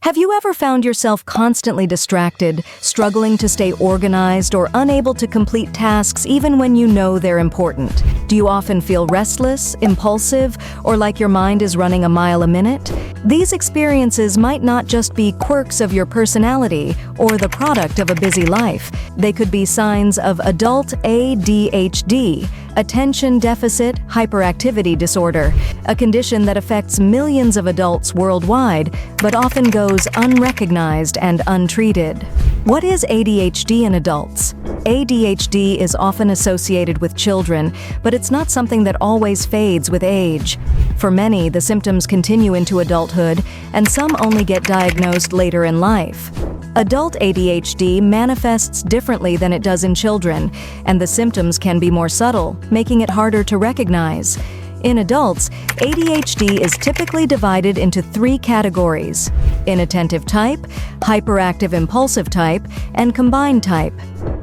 Have you ever found yourself constantly distracted, struggling to stay organized, or unable to complete tasks even when you know they're important? Do you often feel restless, impulsive, or like your mind is running a mile a minute? These experiences might not just be quirks of your personality or the product of a busy life. They could be signs of adult ADHD, attention deficit hyperactivity disorder, a condition that affects millions of adults worldwide, but often goes unrecognized and untreated. What is ADHD in adults? ADHD is often associated with children, but it's not something that always fades with age. For many, the symptoms continue into adulthood, and some only get diagnosed later in life. Adult ADHD manifests differently than it does in children, and the symptoms can be more subtle, making it harder to recognize. In adults, ADHD is typically divided into 3 categories: inattentive type, hyperactive impulsive type, and combined type.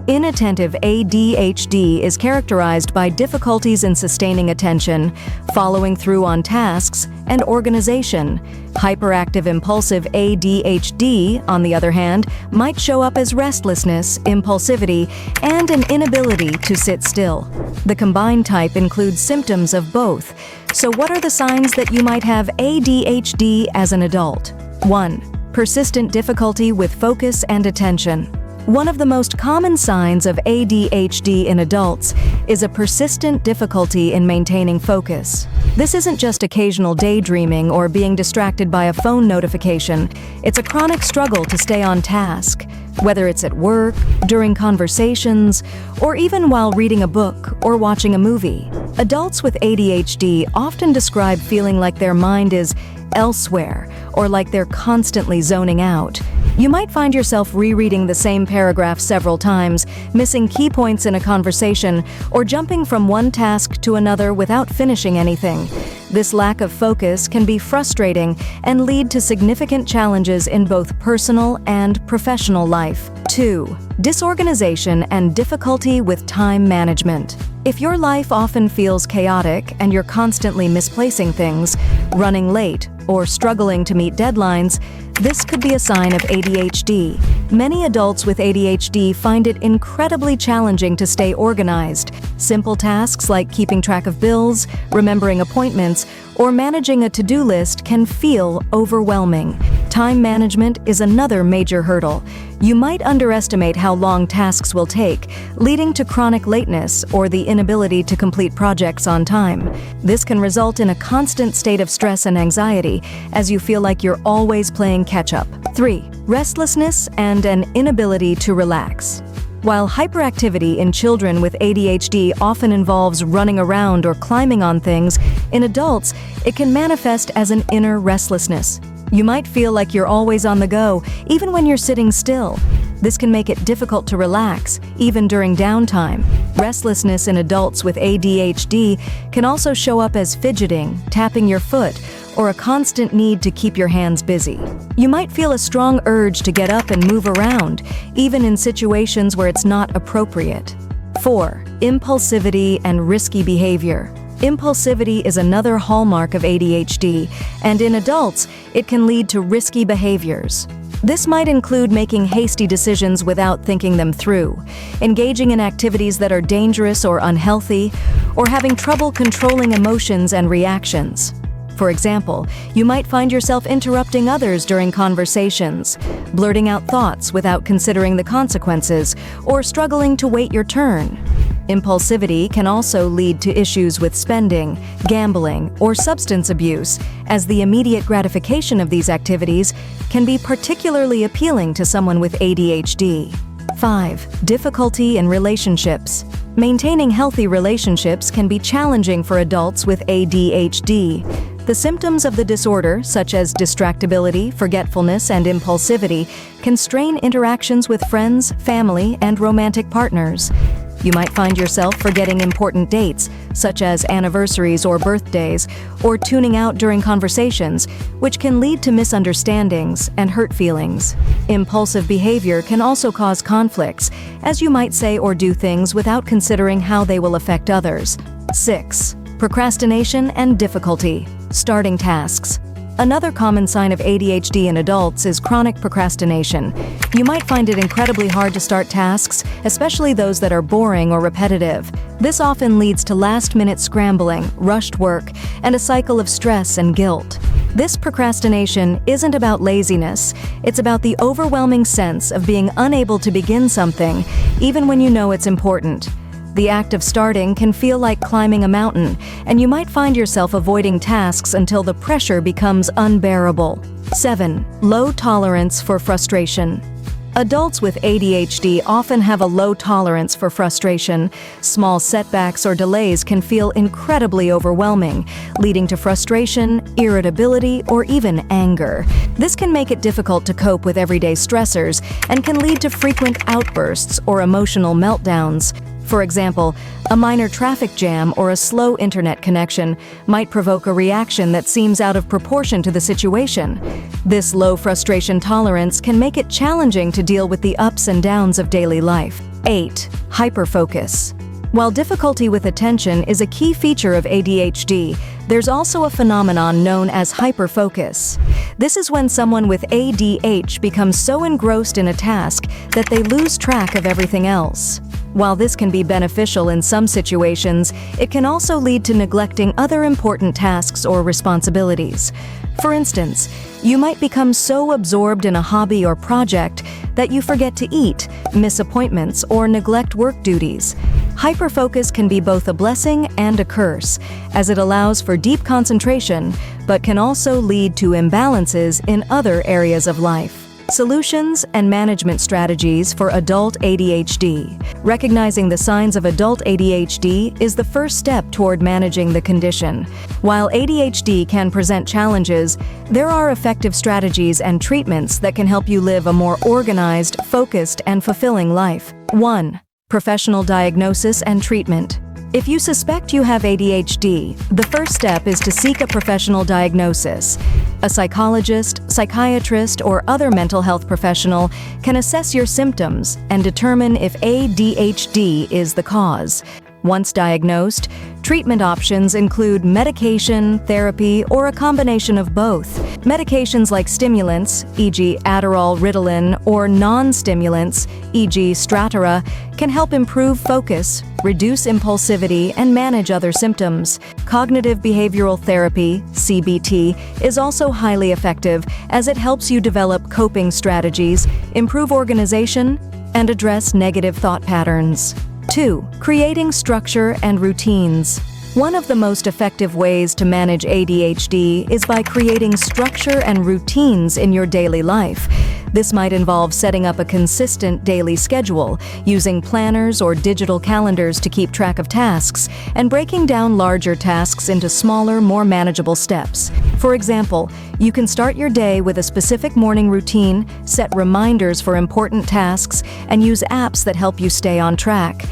Inattentive ADHD is characterized by difficulties in sustaining attention, following through on tasks, and organization. Hyperactive impulsive ADHD, on the other hand, might show up as restlessness, impulsivity, and an inability to sit still. The combined type includes symptoms of both. So what are the signs that you might have ADHD as an adult? 1. Persistent difficulty with focus and attention. One of the most common signs of ADHD in adults is a persistent difficulty in maintaining focus. This isn't just occasional daydreaming or being distracted by a phone notification. It's a chronic struggle to stay on task, whether it's at work, during conversations, or even while reading a book or watching a movie. Adults with ADHD often describe feeling like their mind is elsewhere or like they're constantly zoning out. You might find yourself rereading the same paragraph several times, missing key points in a conversation, or jumping from one task to another without finishing anything. This lack of focus can be frustrating and lead to significant challenges in both personal and professional life. 2. Disorganization and difficulty with time management. If your life often feels chaotic and you're constantly misplacing things, running late, or struggling to meet deadlines, this could be a sign of ADHD. Many adults with ADHD find it incredibly challenging to stay organized. Simple tasks like keeping track of bills, remembering appointments, or managing a to-do list can feel overwhelming. Time management is another major hurdle. You might underestimate how long tasks will take, leading to chronic lateness or the inability to complete projects on time. This can result in a constant state of stress and anxiety, as you feel like you're always playing catch-up. 3. Restlessness and an inability to relax. While hyperactivity in children with ADHD often involves running around or climbing on things, in adults, it can manifest as an inner restlessness. You might feel like you're always on the go, even when you're sitting still. This can make it difficult to relax, even during downtime. Restlessness in adults with ADHD can also show up as fidgeting, tapping your foot, or a constant need to keep your hands busy. You might feel a strong urge to get up and move around, even in situations where it's not appropriate. 4. Impulsivity and risky behavior. Impulsivity is another hallmark of ADHD, and in adults, it can lead to risky behaviors. This might include making hasty decisions without thinking them through, engaging in activities that are dangerous or unhealthy, or having trouble controlling emotions and reactions. For example, you might find yourself interrupting others during conversations, blurting out thoughts without considering the consequences, or struggling to wait your turn. Impulsivity can also lead to issues with spending, gambling, or substance abuse, as the immediate gratification of these activities can be particularly appealing to someone with ADHD. 5. Difficulty in relationships. Maintaining healthy relationships can be challenging for adults with ADHD. The symptoms of the disorder, such as distractibility, forgetfulness, and impulsivity, can strain interactions with friends, family, and romantic partners. You might find yourself forgetting important dates, such as anniversaries or birthdays, or tuning out during conversations, which can lead to misunderstandings and hurt feelings. Impulsive behavior can also cause conflicts, as you might say or do things without considering how they will affect others. 6. Procrastination and difficulty. Starting tasks. Another common sign of ADHD in adults is chronic procrastination. You might find it incredibly hard to start tasks, especially those that are boring or repetitive. This often leads to last-minute scrambling, rushed work, and a cycle of stress and guilt. This procrastination isn't about laziness, it's about the overwhelming sense of being unable to begin something, even when you know it's important. The act of starting can feel like climbing a mountain, and you might find yourself avoiding tasks until the pressure becomes unbearable. 7. Low tolerance for frustration. Adults with ADHD often have a low tolerance for frustration. Small setbacks or delays can feel incredibly overwhelming, leading to frustration, irritability, or even anger. This can make it difficult to cope with everyday stressors and can lead to frequent outbursts or emotional meltdowns. For example, a minor traffic jam or a slow internet connection might provoke a reaction that seems out of proportion to the situation. This low frustration tolerance can make it challenging to deal with the ups and downs of daily life. 8. Hyperfocus. While difficulty with attention is a key feature of ADHD, there's also a phenomenon known as hyperfocus. This is when someone with ADHD becomes so engrossed in a task that they lose track of everything else. While this can be beneficial in some situations, it can also lead to neglecting other important tasks or responsibilities. For instance, you might become so absorbed in a hobby or project that you forget to eat, miss appointments, or neglect work duties. Hyperfocus can be both a blessing and a curse, as it allows for deep concentration, but can also lead to imbalances in other areas of life. Solutions and management strategies for adult ADHD. Recognizing the signs of adult ADHD is the first step toward managing the condition. While ADHD can present challenges, there are effective strategies and treatments that can help you live a more organized, focused, and fulfilling life. 1. Professional diagnosis and treatment. If you suspect you have ADHD, the first step is to seek a professional diagnosis. A psychologist, psychiatrist, or other mental health professional can assess your symptoms and determine if ADHD is the cause. Once diagnosed, treatment options include medication, therapy, or a combination of both. Medications like stimulants, e.g. Adderall, Ritalin, or non-stimulants, e.g. Strattera, can help improve focus, reduce impulsivity, and manage other symptoms. Cognitive behavioral therapy, CBT, is also highly effective as it helps you develop coping strategies, improve organization, and address negative thought patterns. 2. Creating structure and routines. One of the most effective ways to manage ADHD is by creating structure and routines in your daily life. This might involve setting up a consistent daily schedule, using planners or digital calendars to keep track of tasks, and breaking down larger tasks into smaller, more manageable steps. For example, you can start your day with a specific morning routine, set reminders for important tasks, and use apps that help you stay on track.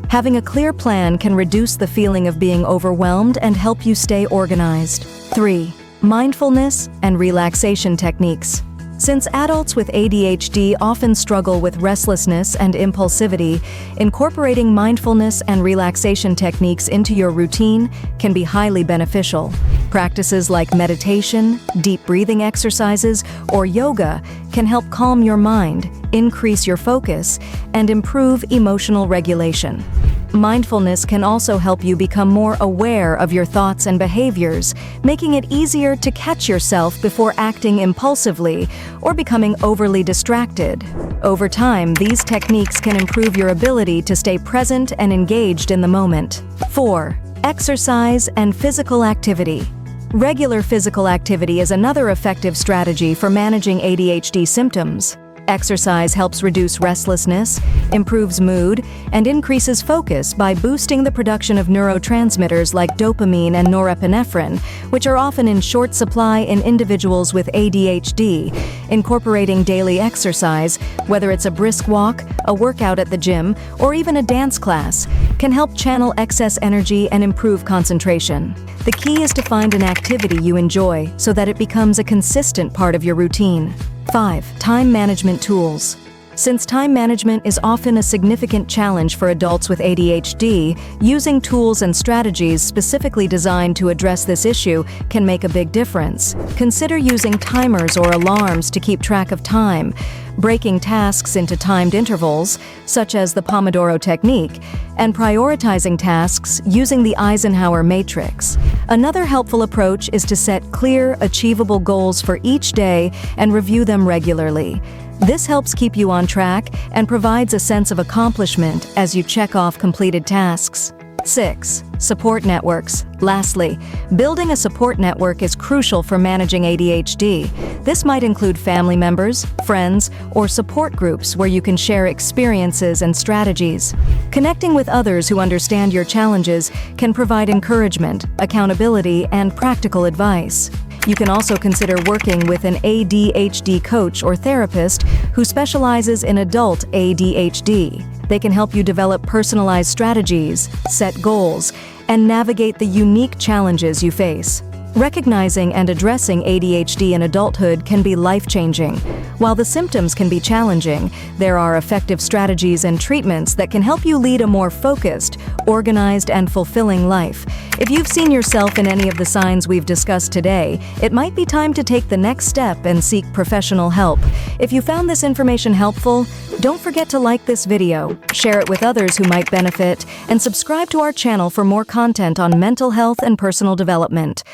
Having a clear plan can reduce the feeling of being overwhelmed and help you stay organized. 3. Mindfulness and relaxation techniques. Since adults with ADHD often struggle with restlessness and impulsivity, incorporating mindfulness and relaxation techniques into your routine can be highly beneficial. Practices like meditation, deep breathing exercises, or yoga can help calm your mind, increase your focus, and improve emotional regulation. Mindfulness can also help you become more aware of your thoughts and behaviors, making it easier to catch yourself before acting impulsively or becoming overly distracted. Over time, these techniques can improve your ability to stay present and engaged in the moment. 4. Exercise and physical activity. Regular physical activity is another effective strategy for managing ADHD symptoms. Exercise helps reduce restlessness, improves mood, and increases focus by boosting the production of neurotransmitters like dopamine and norepinephrine, which are often in short supply in individuals with ADHD. Incorporating daily exercise, whether it's a brisk walk, a workout at the gym, or even a dance class, can help channel excess energy and improve concentration. The key is to find an activity you enjoy so that it becomes a consistent part of your routine. 5. Time management tools. Since time management is often a significant challenge for adults with ADHD, using tools and strategies specifically designed to address this issue can make a big difference. Consider using timers or alarms to keep track of time, breaking tasks into timed intervals, such as the Pomodoro technique, and prioritizing tasks using the Eisenhower matrix. Another helpful approach is to set clear, achievable goals for each day and review them regularly. This helps keep you on track and provides a sense of accomplishment as you check off completed tasks. 6. Support networks. Lastly, building a support network is crucial for managing ADHD. This might include family members, friends, or support groups where you can share experiences and strategies. Connecting with others who understand your challenges can provide encouragement, accountability, and practical advice. You can also consider working with an ADHD coach or therapist who specializes in adult ADHD. They can help you develop personalized strategies, set goals, and navigate the unique challenges you face. Recognizing and addressing ADHD in adulthood can be life-changing. While the symptoms can be challenging, there are effective strategies and treatments that can help you lead a more focused, organized, and fulfilling life. If you've seen yourself in any of the signs we've discussed today, it might be time to take the next step and seek professional help. If you found this information helpful, don't forget to like this video, share it with others who might benefit, and subscribe to our channel for more content on mental health and personal development.